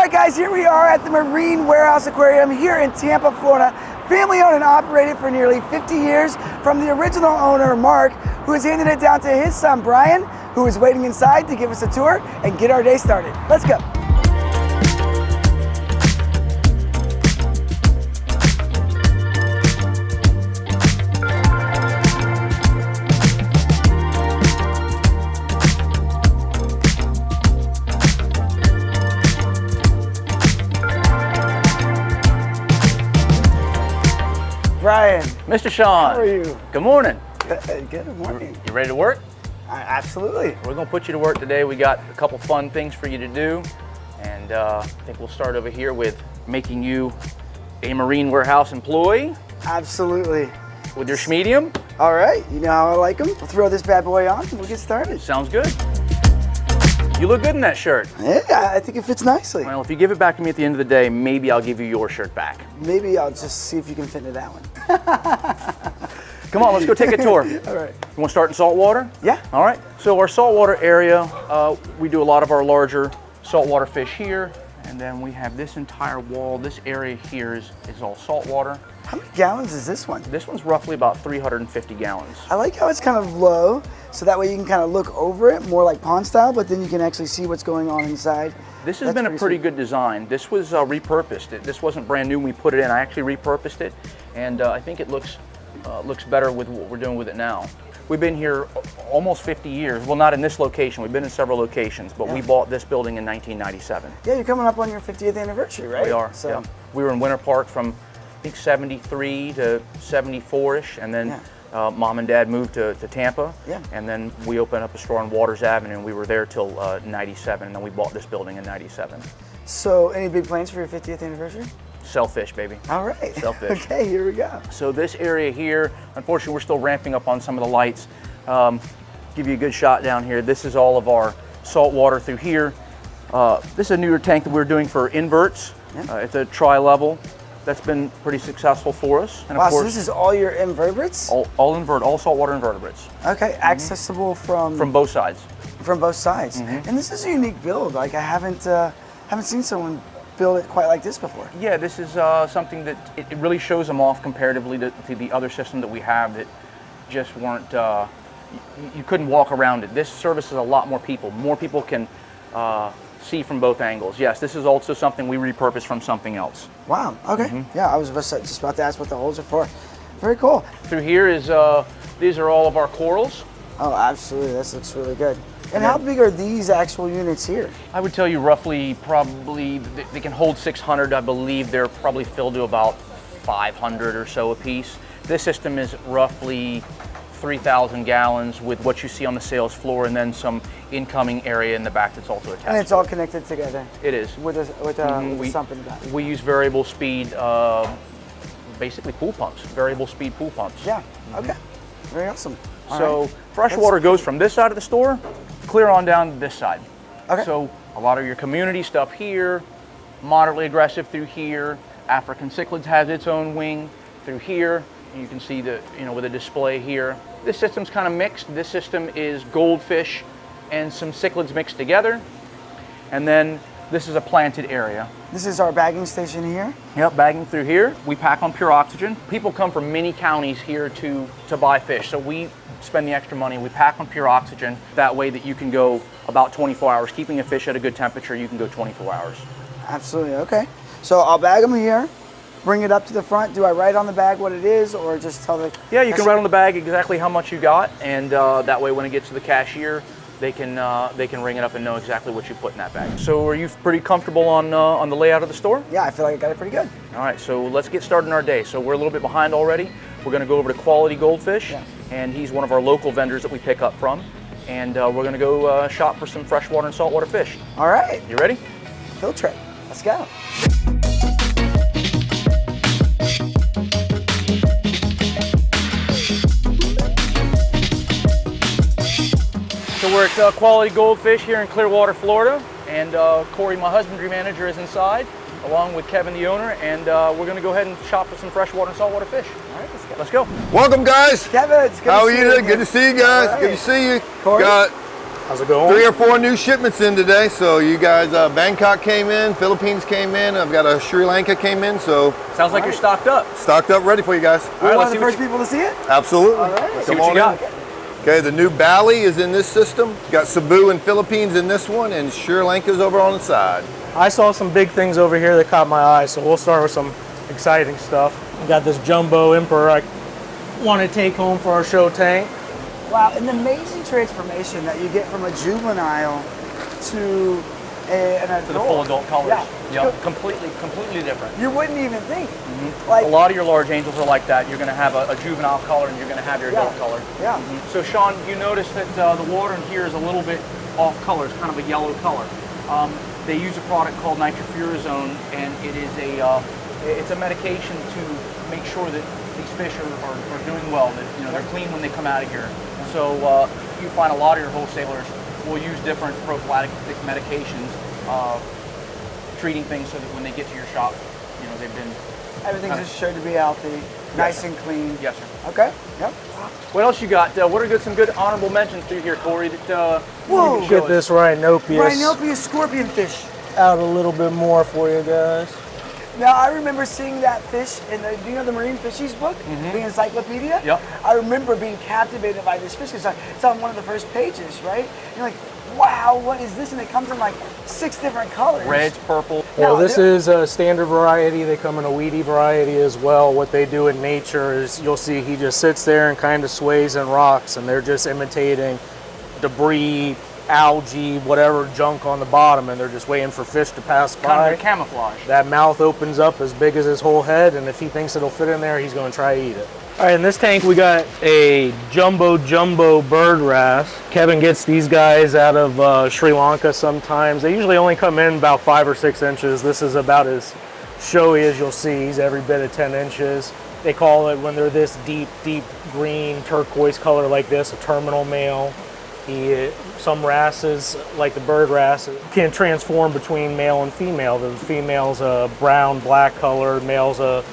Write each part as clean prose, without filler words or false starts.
right, guys, here we are at the Marine Warehouse Aquarium here in Tampa, Florida. Family owned and operated for nearly 50 years from the original owner, Mark, who has handed it down to his son, Bryan, who is waiting inside to give us a tour and get our day started. Let's go. Bryan. Mr. Sean. How are you? Good morning. Good morning. You ready to work? Absolutely. We're going to put you to work today. We got a couple fun things for you to do. And I think we'll start over here with making you a Marine Warehouse employee. Absolutely. With your schmedium. All right. You know how I like them. We'll throw this bad boy on and we'll get started. Sounds good. You look good in that shirt. Yeah, I think it fits nicely. Well, if you give it back to me at the end of the day, maybe I'll give you your shirt back. Maybe I'll just see if you can fit into that one. Come on, let's go take a tour. All right. You want to start in saltwater? Yeah. All right. So our saltwater area, we do a lot of our larger saltwater fish here. And then we have this entire wall. This area here is all saltwater. How many gallons is this one? This one's roughly about 350 gallons. I like how it's kind of low, so that way you can kind of look over it, more like pond style, but then you can actually see what's going on inside. This has been a pretty good design. This was repurposed. This wasn't brand new when we put it in. I actually repurposed it, and I think it looks better with what we're doing with it now. We've been here almost 50 years. Well, not in this location. We've been in several locations, but we bought this building in 1997. Yeah, you're coming up on your 50th anniversary, right? We are. So. Yeah. We were in Winter Park from, I think, 73 to 74-ish, and then Mom and Dad moved to Tampa, and then we opened up a store on Waters Avenue, and we were there till 97, and then we bought this building in 97. So, any big plans for your 50th anniversary? Sell fish, baby. All right. Sell fish. Okay, here we go. So this area here, unfortunately, we're still ramping up on some of the lights. Give you a good shot down here. This is all of our salt water through here. This is a newer tank that we're doing for inverts. It's a tri-level. That's been pretty successful for us. And wow, of course, so this is all your invertebrates? All saltwater invertebrates. Okay, accessible from both sides. From both sides. And this is a unique build. Like I haven't seen someone build it quite like this before. Yeah, this is something that it really shows them off comparatively to the other system that we have that just weren't, you couldn't walk around it. This services a lot more people. More people can see from both angles. Yes, this is also something we repurposed from something else. Wow, okay. Yeah, I was just about to ask what the holes are for. Very cool. Through here is, these are all of our corals. Oh, absolutely, this looks really good. And how big are these actual units here? I would tell you roughly, probably, they can hold 600. I believe they're probably filled to about 500 or so a piece. This system is roughly 3,000 gallons with what you see on the sales floor and then some incoming area in the back that's also attached. And it's all connected together? It is. With a sump in the back? We use variable speed, basically pool pumps, variable speed pool pumps. Yeah, okay. Very awesome. So freshwater goes from this side of the store, clear on down to this side. Okay. So a lot of your community stuff here, moderately aggressive through here. African cichlids has its own wing through here. You can see the, with a display here. This system's kind of mixed. This system is goldfish and some cichlids mixed together. And then this is a planted area. This is our bagging station here? Yep, bagging through here. We pack on pure oxygen. People come from many counties here to buy fish. So we spend the extra money. We pack on pure oxygen. That way that you can go about 24 hours. Keeping a fish at a good temperature, you can go 24 hours. Absolutely, okay. So I'll bag them here, bring it up to the front. Do I write on the bag what it is or just tell the Yeah, you can write on the bag exactly how much you got. And that way when it gets to the cashier, they can ring it up and know exactly what you put in that bag. So are you pretty comfortable on the layout of the store? Yeah, I feel like I got it pretty good. All right, so let's get started in our day. So we're a little bit behind already. We're gonna go over to Quality Goldfish, and he's one of our local vendors that we pick up from. And we're gonna go shop for some freshwater and saltwater fish. All right. You ready? Field trip, let's go. So we're at Quality Goldfish here in Clearwater, Florida, and Corey, my husbandry manager, is inside, along with Kevin, the owner, and we're going to go ahead and shop for some freshwater and saltwater fish. All right, let's go. Let's go. Welcome, guys. Kevin, it's good How to are see you you. doing? Good to see you guys. Right. Good to see you. Corey? Got How's it going? 3 or 4 new shipments in today. So you guys, Bangkok came in, Philippines came in, I've got a Sri Lanka came in. So Sounds like you're stocked up. stocked up, ready for you guys. We're one let's of the see what first people to see it? Absolutely. All right. See Come what you on got. in. Okay, the new Bali is in this system. Got Cebu and Philippines in this one, and Sri Lanka's over on the side. I saw some big things over here that caught my eye, so we'll start with some exciting stuff. We got this jumbo emperor I want to take home for our show tank. Wow, an amazing transformation that you get from a juvenile to an adult. To the full adult colors. Yeah. Yep. Completely different. You wouldn't even think. A lot of your large angels are like that. You're going to have a juvenile color and you're going to have your adult Yeah. color. Yeah. So Sean, you notice that the water in here is a little bit off color. It's kind of a yellow color. They use a product called nitrofurazone, and it is it's a medication to make sure that these fish are doing well. That they're clean when they come out of here. So you find a lot of your wholesalers will use different prophylactic medications, treating things so that when they get to your shop, they've been. Everything's just sure to be healthy, nice and clean. Yes, sir. Okay. Yep. What else you got? What are some good honorable mentions through here, Corey? That Whoa. you can show Get us? this Rhinopeus Rhinopeus scorpionfish. out a little bit more for you guys. Now, I remember seeing that fish in the Marine Fishies book, the encyclopedia? Yep. I remember being captivated by this fish. It's on one of the first pages, right? You're like, wow, what is this? And it comes in like 6 different colors. Reds, purple. Well, No, this is a standard variety. They come in a weedy variety as well. What they do in nature is you'll see he just sits there and kind of sways and rocks, and they're just imitating debris, algae, whatever junk on the bottom, and they're just waiting for fish to pass Kind by. of camouflage. That mouth opens up as big as his whole head, and if he thinks it'll fit in there, he's going to try to eat it. All right, in this tank we got a jumbo bird wrasse. Kevin gets these guys out of Sri Lanka sometimes. They usually only come in about 5 or 6 inches. This is about as showy as you'll see. He's every bit of 10 inches. They call it, when they're this deep green turquoise color like this, a terminal male. Some wrasses, like the bird wrasse, can transform between male and female. The female's a brown, black color, male's a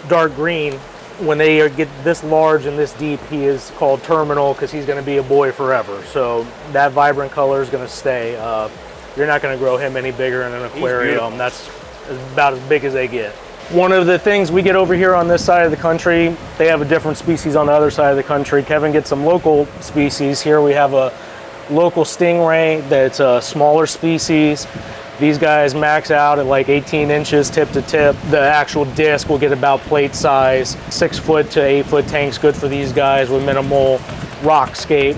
dark green. When they get this large and this deep, he is called terminal because he's going to be a boy forever. So that vibrant color is going to stay. You're not going to grow him any bigger in an aquarium. That's about as big as they get. One of the things we get over here on this side of the country, they have a different species on the other side of the country. Kevin gets some local species. Here we have a local stingray that's a smaller species. These guys max out at like 18 inches tip to tip. The actual disc will get about plate size. 6 foot to 8 foot tanks, good for these guys with minimal rock scape.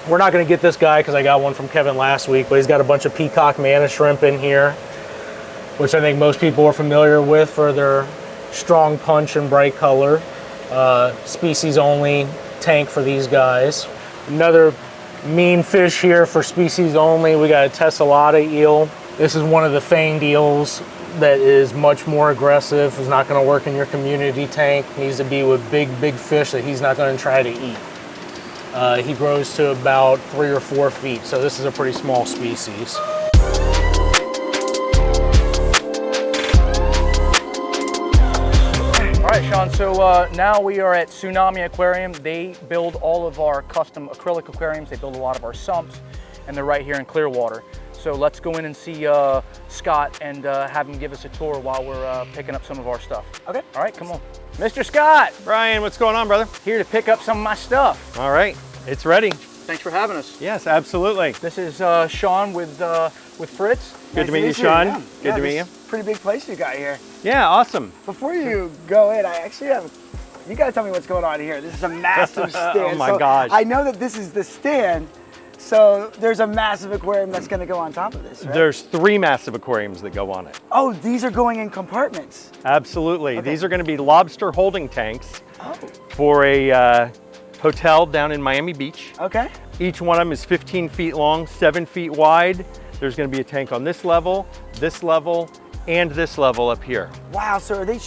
We're not gonna get this guy because I got one from Kevin last week, but he's got a bunch of peacock mana shrimp in here, which I think most people are familiar with for their strong punch and bright color. Species only tank for these guys. Another mean fish here for species only. We got a tessellata eel. This is one of the fanged eels that is much more aggressive. It's not going to work in your community tank. Needs to be with big fish that he's not going to try to eat. He grows to about 3 or 4 feet, so this is a pretty small species. All right, Sean, so now we are at Tsunami Aquarium. They build all of our custom acrylic aquariums. They build a lot of our sumps, and they're right here in Clearwater. So let's go in and see Scott and have him give us a tour while we're picking up some of our stuff. Okay. All right, come on. Mr. Scott, Bryan, what's going on, brother? here to pick up some of my stuff. All right, it's ready. Thanks for having us. Yes, absolutely. This is Sean with Fritz. Good to meet you, Nice Sean. Yeah. Good to meet this you. is a pretty big place you got here. Yeah, awesome. Before you go in, I actually have, you gotta tell me what's going on here. This is a massive stand. Oh my So gosh. I know that this is the stand, so there's a massive aquarium that's gonna go on top of this, right? There's 3 massive aquariums that go on it. Oh, these are going in compartments. Absolutely. Okay. These are going to be lobster holding tanks Oh, for a hotel down in Miami Beach. okay. Each one of them is 15 feet long, 7 feet wide. There's going to be a tank on this level, and this level up here. Wow, so are they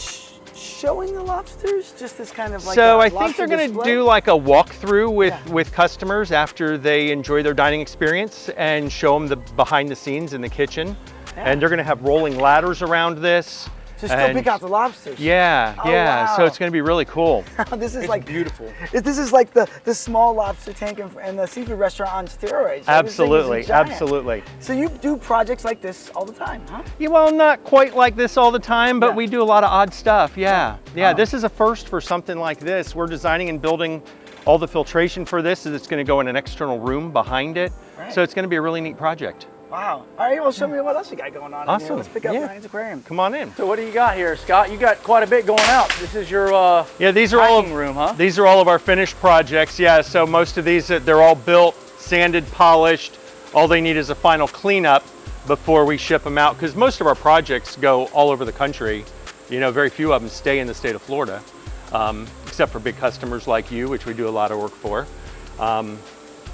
showing the lobsters? Just this kind of like So a I think lobster they're going to display? do like a walkthrough Yeah. with customers after they enjoy their dining experience and show them the behind the scenes in the kitchen. Yeah. And they're going to have rolling ladders around this. So still pick out the lobsters. Yeah, Oh, yeah. wow. So it's going to be really cool. This is It's like beautiful. This is like the small lobster tank and the seafood restaurant on steroids. Absolutely, Everything is giant. absolutely. So you do projects like this all the time, huh? Yeah, well, not quite like this all the time, but Yeah. we do a lot of odd stuff. Yeah, yeah. Oh. This is a first for something like this. We're designing and building all the filtration for this. It's going to go in an external room behind it. Right. So it's going to be a really neat project. Wow. All right, well, show me what else you got going on. In here. Awesome. Let's pick up Yeah. Bryan's Aquarium. Come on in. So what do you got here, Scott? You got quite a bit going out. This is your Yeah, these are all packing room, huh? These are all of our finished projects. Yeah, so most of these they're all built, sanded, polished. All they need is a final cleanup before we ship them out, because most of our projects go all over the country. You know, very few of them stay in the state of Florida, except for big customers like you, which we do a lot of work for.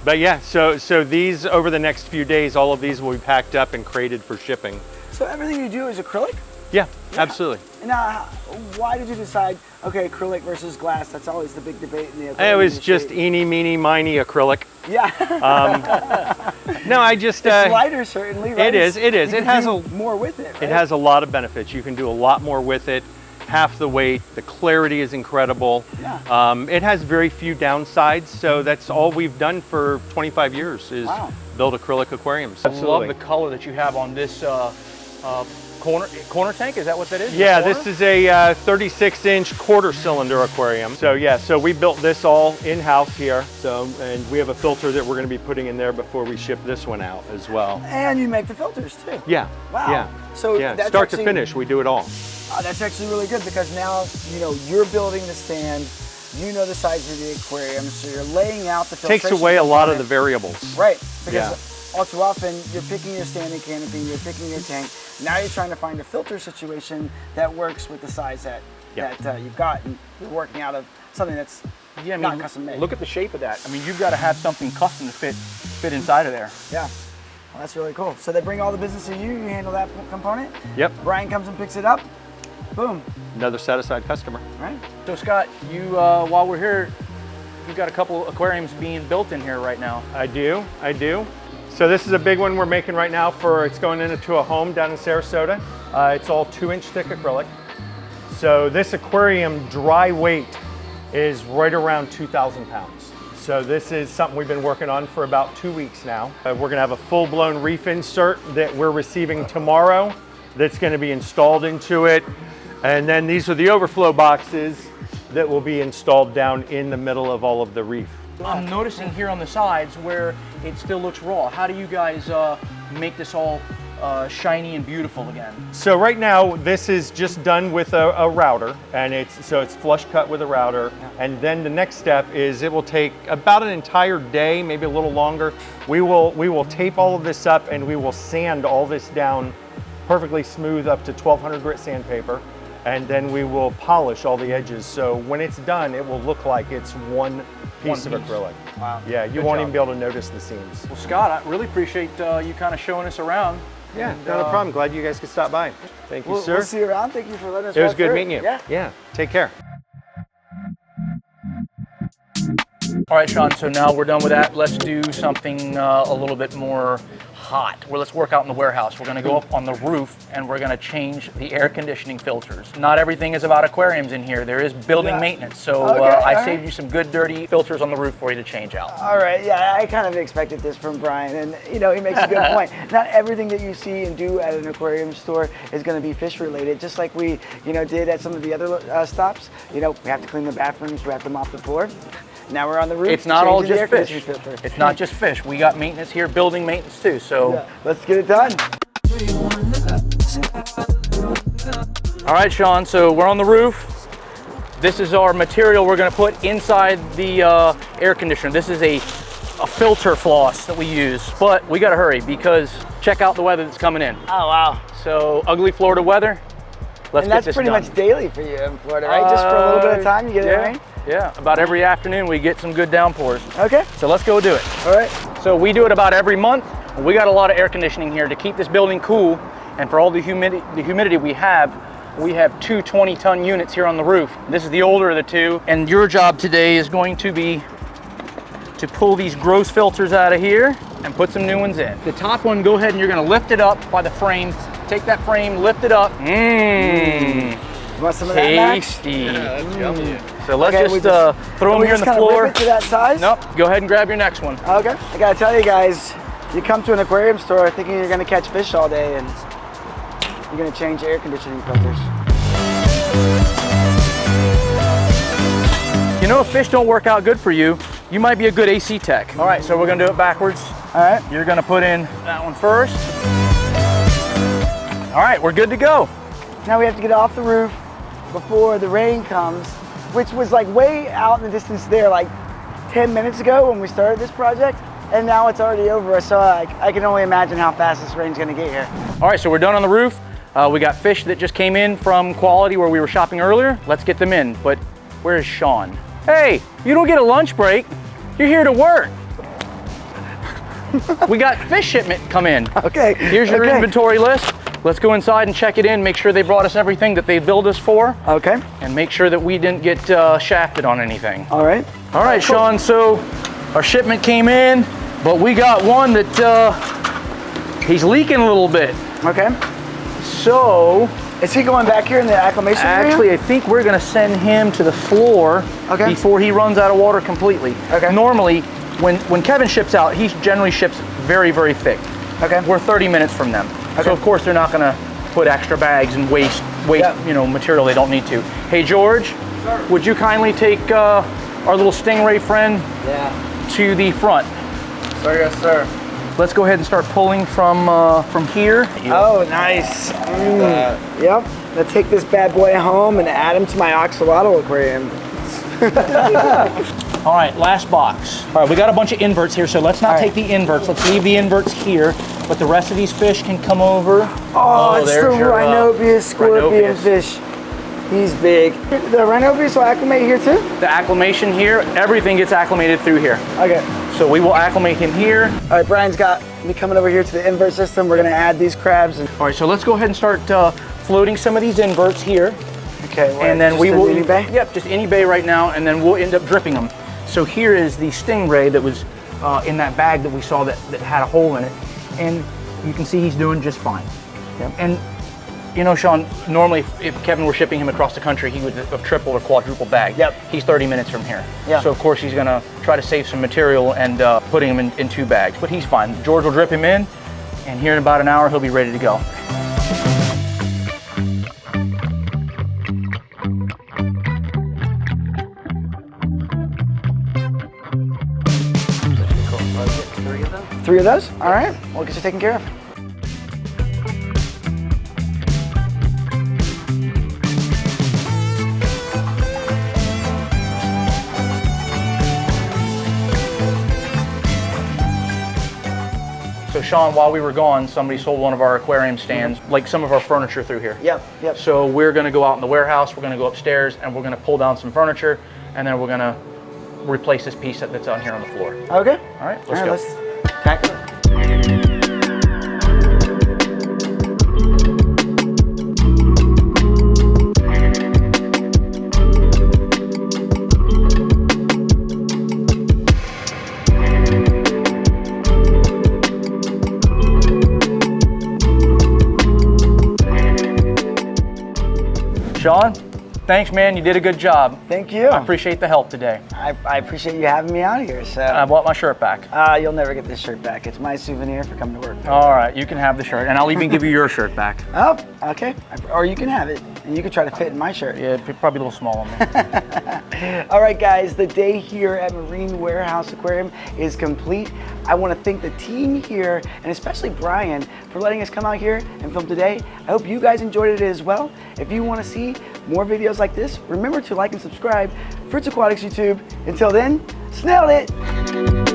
But yeah, so these over the next few days, all of these will be packed up and crated for shipping. So everything you do is acrylic? Yeah, absolutely. And now, why did you decide, okay, acrylic versus glass? That's always the big debate in the It aquarium was industry. just eeny, meeny, miny acrylic. Yeah. No, I just It's lighter, certainly, right? it is. You It can has do more with it, right? It has a lot of benefits. You can do a lot more with it. Half the weight, the clarity is incredible. Yeah. It has very few downsides, so that's all we've done for 25 years is Wow. build acrylic aquariums. I love the color that you have on this corner tank. Is that what that is? Yeah, The this is a 36-inch quarter cylinder aquarium. So yeah, so we built this all in-house here. So, and we have a filter that we're going to be putting in there before we ship this one out as well. And you make the filters, too. Yeah. Wow. Yeah. So yeah, that's start actually- to finish, we do it all. That's actually really good because now, you know, you're building the stand, you know the size of the aquarium, so you're laying out the filtration. Takes away a lot of the component. variables. Right, because Yeah. all too often you're picking your standing canopy, you're picking your tank. Now you're trying to find a filter situation that works with the size that you've got, and you're working out of something that's Yeah, I mean, not custom made. look at the shape of that. I mean, you've got to have something custom to fit inside of there. Yeah, well, that's really cool. So they bring all the business to you, you handle that component. Yep. Bryan comes and picks it up. Boom. Another satisfied customer. Right. So Scott, you while we're here, you've got a couple aquariums being built in here right now. I do. So this is a big one we're making right now it's going into a home down in Sarasota. It's all 2-inch thick acrylic. So this aquarium dry weight is right around 2,000 pounds. So this is something we've been working on for about 2 weeks now. We're gonna have a full-blown reef insert that we're receiving tomorrow that's gonna be installed into it. And then these are the overflow boxes that will be installed down in the middle of all of the reef. I'm noticing here on the sides where it still looks raw. How do you guys make this all shiny and beautiful again? So right now, this is just done with a router, and it's flush cut with a router. And then the next step is it will take about an entire day, maybe a little longer. We will tape all of this up, and we will sand all this down perfectly smooth up to 1200 grit sandpaper. And then we will polish all the edges. So when it's done, it will look like it's one piece of acrylic. Wow. Yeah, you Good won't job. even be able to notice the seams. Well, Scott, I really appreciate you kind of showing us around. Yeah, And, not a problem. Glad you guys could stop by. Thank you, sir. We'll see you around. Thank you for letting us It was walk good through meeting you. Yeah. Take care. All right, Sean, so now we're done with that. Let's do something a little bit more hot. Well, let's work out in the warehouse. We're gonna go up on the roof and we're gonna change the air conditioning filters. Not everything is about aquariums in here. There is building maintenance. So Okay, I all saved right. you some good dirty filters on the roof for you to change out. All right, yeah, I kind of expected this from Bryan, and you know, he makes a good point. Not everything that you see and do at an aquarium store is going to be fish related. Just like we, you know, did at some of the other stops. You know, we have to clean the bathrooms, we have to mop the floor. Now we're on the roof. It's not all changing the just air fish. conditioning filter. It's not just fish. We got maintenance here, building maintenance too. So, Yeah, let's get it done. all right, Sean, so we're on the roof. This is our material we're gonna put inside the air conditioner. This is a filter floss that we use, but we gotta hurry because check out the weather that's coming in. Oh, wow. So ugly Florida weather. Let's And get that's this pretty done. much daily for you in Florida, right? Just for a little bit of time, you get it yeah, rain? Yeah, about every afternoon we get some good downpours. Okay, So let's go do it. all right. So we do it about every month. We got a lot of air conditioning here to keep this building cool, and for all the humidity we have 2 20-ton units here on the roof. This is the older of the two, and your job today is going to be to pull these gross filters out of here and put some new ones in. The top one, go ahead and you're gonna lift it up by the frame take that frame, lift it up. Mmm. You want some of that, Max? Tasty. Yeah, that's yummy. So let's Okay, just throw them here on the floor. Rip it to that size? Nope, go ahead and grab your next one. Okay. I gotta tell you guys, you come to an aquarium store thinking you're gonna catch fish all day and you're gonna change air conditioning filters. You know, if fish don't work out good for you, you might be a good AC tech. All right, so we're gonna do it backwards. All right. You're gonna put in that one first. All right, we're good to go. Now we have to get off the roof before the rain comes, which was like way out in the distance there, like 10 minutes ago when we started this project, and now it's already over. So I can only imagine how fast this rain's gonna get here. All right, so we're done on the roof. We got fish that just came in from Quality where we were shopping earlier. Let's get them in, but where is Sean? Hey, you don't get a lunch break. You're here to work. We got fish shipment come in. Okay. Here's your inventory list. Let's go inside and check it in, make sure they brought us everything that they billed us for. Okay. And make sure that we didn't get shafted on anything. All right. All right, cool. Sean, so our shipment came in, but we got one that he's leaking a little bit. Okay. So, is he going back here in the acclimation area? actually, I think we're gonna send him to the floor before he runs out of water completely. Okay. Normally, when Kevin ships out, he generally ships very, very thick. Okay. We're 30 minutes from them. Okay. So of course they're not gonna put extra bags and waste you know, material they don't need to. Hey George, sir, would you kindly take our little stingray friend to the front? Sir, yes, sir. Let's go ahead and start pulling from here. Oh, nice. Yep. I'll take this bad boy home and add him to my axolotl aquarium. All right, last box. All right, we got a bunch of inverts here, so let's not take the inverts. Let's leave the inverts here, but the rest of these fish can come over. Oh, it's the there's your, Rhinobius scorpion Rhinobius. fish. He's big. The Rhinobius will acclimate here too? The acclimation here, everything gets acclimated through here. Okay. So we will acclimate him here. All right, Brian's got me coming over here to the invert system. We're gonna add these crabs. All right, so let's go ahead and start floating some of these inverts here. Okay, And then we will, any bay? Yep, just any bay right now, and then we'll end up dripping them. So here is the stingray that was in that bag that we saw that had a hole in it. And you can see he's doing just fine. Yep. And you know, Sean, normally if Kevin were shipping him across the country, he would have triple or quadruple bagged. Yep. He's 30 minutes from here. Yeah. So of course he's gonna try to save some material and putting him in 2 bags, but he's fine. George will drip him in, and here in about an hour, he'll be ready to go. Three of those? All right, we'll get you taken care of. So Sean, while we were gone, somebody sold one of our aquarium stands, like some of our furniture through here. Yep. So we're gonna go out in the warehouse, we're gonna go upstairs, and we're gonna pull down some furniture, and then we're gonna replace this piece that's on here on the floor. Okay. All right, let's go. Let's tackle it. Sean, thanks man, you did a good job. Thank you. I appreciate the help today. I appreciate you having me out here. So I bought my shirt back. you'll never get this shirt back. It's my souvenir for coming to work. All right, you can have the shirt, and I'll even give you your shirt back. Oh, okay. Or you can have it, and you can try to fit in my shirt. Yeah, probably a little small on me. All right, guys, the day here at Marine Warehouse Aquarium is complete. I want to thank the team here, and especially Brian, for letting us come out here and film today. I hope you guys enjoyed it as well. If you want to see more videos like this, remember to like and subscribe. Fritz Aquatics YouTube. Until then, snailed it.